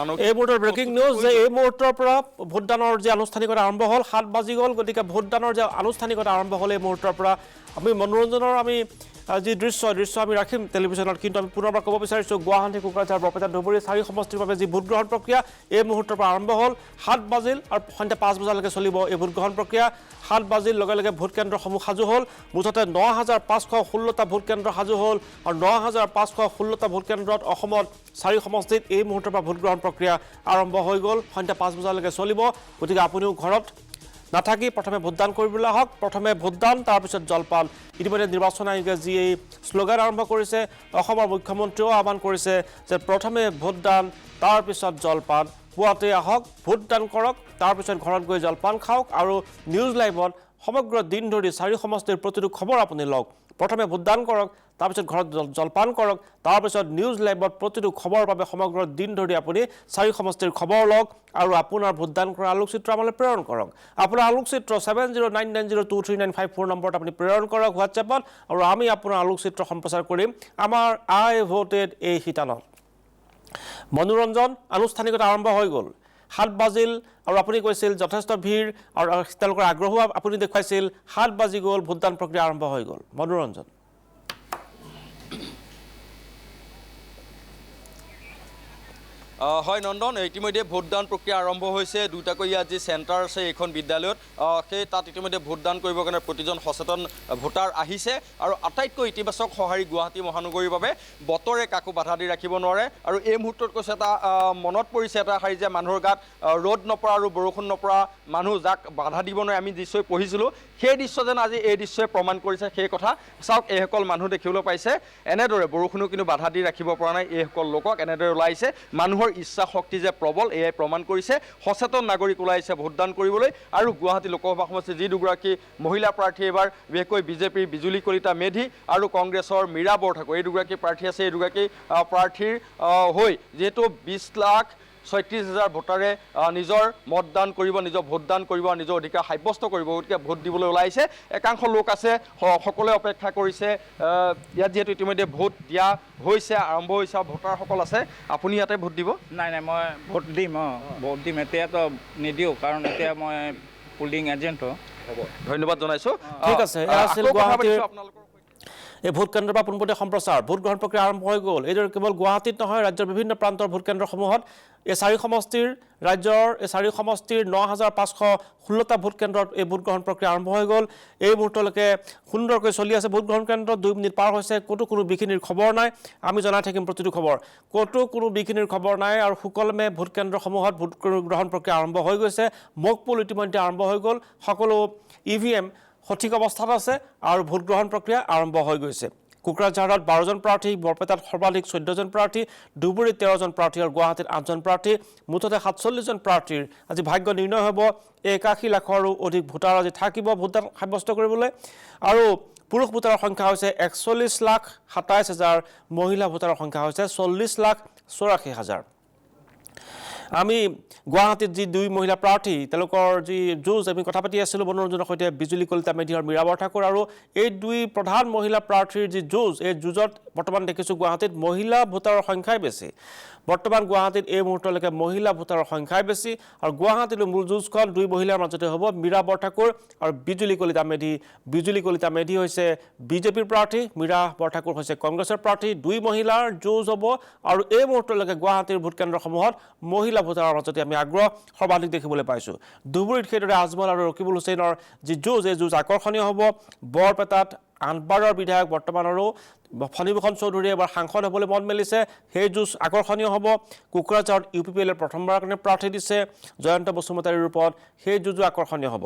এই মুহূৰ্তৰ breaking news যে এই মুহূৰ্তৰ পৰা ভোটদানৰ যে আনুষ্ঠানিকতা আৰম্ভ হ'ল ৭ বাজি গ'ল গতিকে ভোটদানৰ যে আনুষ্ঠানিকতা আৰম্ভ হ'ল এই মুহূৰ্তৰ পৰা আমি মনোৰঞ্জনৰ যি দৃশ্য আমি ৰাখিম টেলিভিশ্যনত কিন্তু আমি পুনৰবাৰ ক'ব বিচাৰিছোঁ গুৱাহাটী কোকৰাঝাৰ বৰপেটা ধুবুৰী 4 সমষ্টিৰ বাবে যি ভোটগ্ৰহণ প্ৰক্ৰিয়া এই মুহূৰ্তৰ পৰা আৰম্ভ হ'ল ৭ বাজিল আৰু সন্ধিয়া ৫ বজালৈকে চলিব এই ভোটগ্ৰহণ প্ৰক্ৰিয়া ৭ বাজিল লগে লগে ভোট কেন্দ্ৰসমূহ সাজু হ'ল মুঠতে ৯৫১৬টা ভোট কেন্দ্ৰ সাজু হ'ল আৰু ৯৫১৬টা ভোট কেন্দ্ৰত অসমত 4 সমষ্টিত এই মুহূৰ্তৰ পৰা ভোটগ্ৰহণ প্ৰক্ৰিয়া আৰম্ভ হৈ গ'ল সন্ধিয়া ৫ বজালৈকে চলিব গতিকে আপুনিও ঘৰত নাথাকি প্ৰথমে ভোটদান কৰিবলৈ আহক প্ৰথমে ভোটদান তাৰপিছত জলপান ইতিমধ্যে নিৰ্বাচন আয়োগে যি এই শ্লোগান আৰম্ভ কৰিছে অসমৰ মুখ্যমন্ত্ৰীও আহ্বান কৰিছে যে প্ৰথমে ভোটদান তাৰপিছত জলপান পুৱাতে আহক ভোটদান কৰক তাৰপিছত ঘৰত গৈ জলপান খাওক আৰু নিউজ লাইভত সমগ্ৰ দিন ধৰি 4 সমষ্টিৰ প্ৰতিটো খবৰ আপুনি লওক প্ৰথমে ভোটদান কৰক তাৰপিছত ঘৰত জলপান কৰক তাৰপিছত নিউজ লাইভত প্ৰতিটো খবৰৰ বাবে সমগ্ৰ দিন ধৰি আপুনি 4 সমষ্টিৰ খবৰ লওক আৰু আপোনাৰ ভোটদান কৰা আলোকচিত্ৰ আমালৈ প্ৰেৰণ কৰক আপোনাৰ আলোকচিত্ৰ 7099023954 নম্বৰত আপুনি প্ৰেৰণ কৰক হোৱাটছএপত আৰু আমি আপোনাৰ আলোকচিত্ৰ সম্প্ৰচাৰ কৰিম আমাৰ আই ভোটেড এই শিতানত মনোৰঞ্জন আনুষ্ঠানিকতা আৰম্ভ হৈ গ'ল ৭ বাজিল আৰু আপুনি কৈছিল যথেষ্ট ভিৰ আৰু তেওঁলোকৰ আগ্ৰহ আপুনি দেখুৱাইছিল ৭ বাজি গ'ল ভোটদান প্ৰক্ৰিয়া আৰম্ভ হৈ গ'ল মনোৰঞ্জন হয় নন্দন ইতিমধ্যে ভোটদান প্ৰক্ৰিয়া আৰম্ভ হৈছে দুটাকৈ ইয়াত যি চেণ্টাৰ আছে এইখন বিদ্যালয়ত সেই তাত ইতিমধ্যে ভোটদান কৰিবৰ কাৰণে প্ৰতিজন সচেতন ভোটাৰ আহিছে আৰু আটাইতকৈ ইতিবাচক সঁহাৰি গুৱাহাটী মহানগৰীৰ বাবে বতৰে কাকো বাধা দি ৰাখিব নোৱাৰে আৰু এই মুহূৰ্তত কৈছে এটা মনত পৰিছে এটা শাৰী যে মানুহৰ গাত ৰ'দ নপৰা আৰু বৰষুণ নপৰা মানুহ যাক বাধা দিব নোৱাৰে আমি দৃশ্যই পঢ়িছিলোঁ সেই দৃশ্য যেন আজি এই দৃশ্যই প্ৰমাণ কৰিছে সেই কথা চাওক এইসকল মানুহ দেখিবলৈ পাইছে এনেদৰে বৰষুণো কিন্তু বাধা দি ৰাখিব পৰা নাই এইসকল লোকক এনেদৰে ওলাইছে মানুহৰ ইচ্ছা শক্তি যে প্ৰবল এয়াই প্ৰমাণ কৰিছে সচেতন নাগৰিক ওলাইছে ভোটদান কৰিবলৈ আৰু গুৱাহাটী লোকসভা সমষ্টিৰ যি দুগৰাকী মহিলা প্ৰাৰ্থী এবাৰ বিশেষকৈ বিজেপিৰ বিজুলী কলিতা মেধি আৰু কংগ্ৰেছৰ মীৰা বৰঠাকুৰ এই দুগৰাকী প্ৰাৰ্থী আছে এই দুগৰাকী প্ৰাৰ্থীৰ হৈ যিহেতু 20,36,000 ভোটাৰে নিজৰ মতদান কৰিব নিজৰ ভোটদান কৰিব নিজৰ অধিকাৰ সাব্যস্ত কৰিব গতিকে ভোট দিবলৈ ওলাইছে একাংশ লোক আছে সকলোৱে অপেক্ষা কৰিছে ইয়াত যিহেতু ইতিমধ্যে ভোট দিয়া হৈছে আৰম্ভ হৈছে ভোটাৰসকল আছে আপুনি ইয়াতে ভোট দিব নাই মই ভোট দিম ভোট দিম এতিয়াতো নিদিওঁ কাৰণ এতিয়া মই পুলিং এজেণ্ট হ'ব ধন্যবাদ জনাইছোঁ ঠিক আছে এয়া আছিল গুৱাহাটীৰ এই ভোট কেন্দ্ৰৰ পৰা পোনপটীয়া সম্প্ৰচাৰ ভোট গ্ৰহণ প্ৰক্ৰিয়া আৰম্ভ হৈ গ'ল এইদৰে কেৱল গুৱাহাটীত নহয় ৰাজ্যৰ বিভিন্ন প্ৰান্তৰ ভোট কেন্দ্ৰসমূহত এই 4 সমষ্টিৰ ৰাজ্যৰ এই 4 সমষ্টিৰ ৯৫১৬টা ভোট কেন্দ্ৰত এই ভোট গ্ৰহণ প্ৰক্ৰিয়া আৰম্ভ হৈ গ'ল এই মুহূৰ্তলৈকে সুন্দৰকৈ চলি আছে ভোট গ্ৰহণ কেন্দ্ৰত 2 মিনিট পাৰ হৈছে ক'তো কোনো বিঘিনিৰ খবৰ নাই আমি জনাই থাকিম প্ৰতিটো খবৰ ক'তো কোনো বিঘিনিৰ খবৰ নাই আৰু সুকলমে ভোট কেন্দ্ৰসমূহত ভোট গ্ৰহণ প্ৰক্ৰিয়া আৰম্ভ হৈ গৈছে মক পোল ইতিমধ্যে আৰম্ভ হৈ গ'ল সকলো EVM সঠিক অৱস্থাত আছে আৰু ভোট গ্ৰহণ প্ৰক্ৰিয়া আৰম্ভ হৈ গৈছে কোকৰাঝাৰত 12জন প্ৰাৰ্থী বৰপেটাত সৰ্বাধিক 14জন প্ৰাৰ্থী ধুবুৰীত 13জন প্ৰাৰ্থী আৰু গুৱাহাটীত 8জন প্ৰাৰ্থী মুঠতে 47জন প্ৰাৰ্থীৰ আজি ভাগ্য নিৰ্ণয় হ'ব 81 লাখৰো অধিক ভোটাৰ আজি থাকিব ভোটদান সাব্যস্ত কৰিবলৈ আৰু পুৰুষ ভোটাৰৰ সংখ্যা হৈছে 41,27,000 মহিলা ভোটাৰৰ সংখ্যা হৈছে 40,84,000 আমি গুৱাহাটীত যি 2 মহিলা প্ৰাৰ্থী তেওঁলোকৰ যি যুঁজ আমি কথা পাতি আছিলোঁ মনোৰঞ্জনৰ সৈতে বিজুলী কলিতা মেধি আৰু মীৰা বৰঠাকুৰ আৰু এই 2 প্ৰধান মহিলা প্ৰাৰ্থীৰ যি যুঁজ এই যুঁজত বৰ্তমান দেখিছোঁ গুৱাহাটীত মহিলা ভোটাৰৰ সংখ্যাই বেছি বৰ্তমান গুৱাহাটীত এই মুহূৰ্তলৈকে মহিলা ভোটাৰৰ সংখ্যাই বেছি আৰু গুৱাহাটীৰ মূল যুঁজখন 2 মহিলাৰ মাজতে হ'ব মীৰা বৰঠাকুৰ আৰু বিজুলী কলিতা মেধি হৈছে বিজেপিৰ প্ৰাৰ্থী মীৰা বৰঠাকুৰ হৈছে কংগ্ৰেছৰ প্ৰাৰ্থী 2 মহিলাৰ যুঁজ হ'ব আৰু এই মুহূৰ্তলৈকে গুৱাহাটীৰ ভোট কেন্দ্ৰসমূহত মহিলা ভোটাৰৰ মাজতে আমি আগ্ৰহ সৰ্বাধিক দেখিবলৈ পাইছোঁ ধুবুৰীত সেইদৰে আজমল আৰু ৰকিবুল হুছেইনৰ যি যুঁজ এই যুঁজ আকৰ্ষণীয় হ'ব বৰপেটাত 8বাৰৰ বিধায়ক বৰ্তমানৰো ফণীভূষণ চৌধুৰীয়ে এবাৰ সাংসদ হ'বলৈ মন মেলিছে সেই যুঁজ আকৰ্ষণীয় হ'ব কোকৰাঝাৰত UPPL প্ৰথমবাৰৰ কাৰণে প্ৰাৰ্থী দিছে জয়ন্ত বসুমতাৰীৰ ৰূপত সেই যুঁজো আকৰ্ষণীয় হ'ব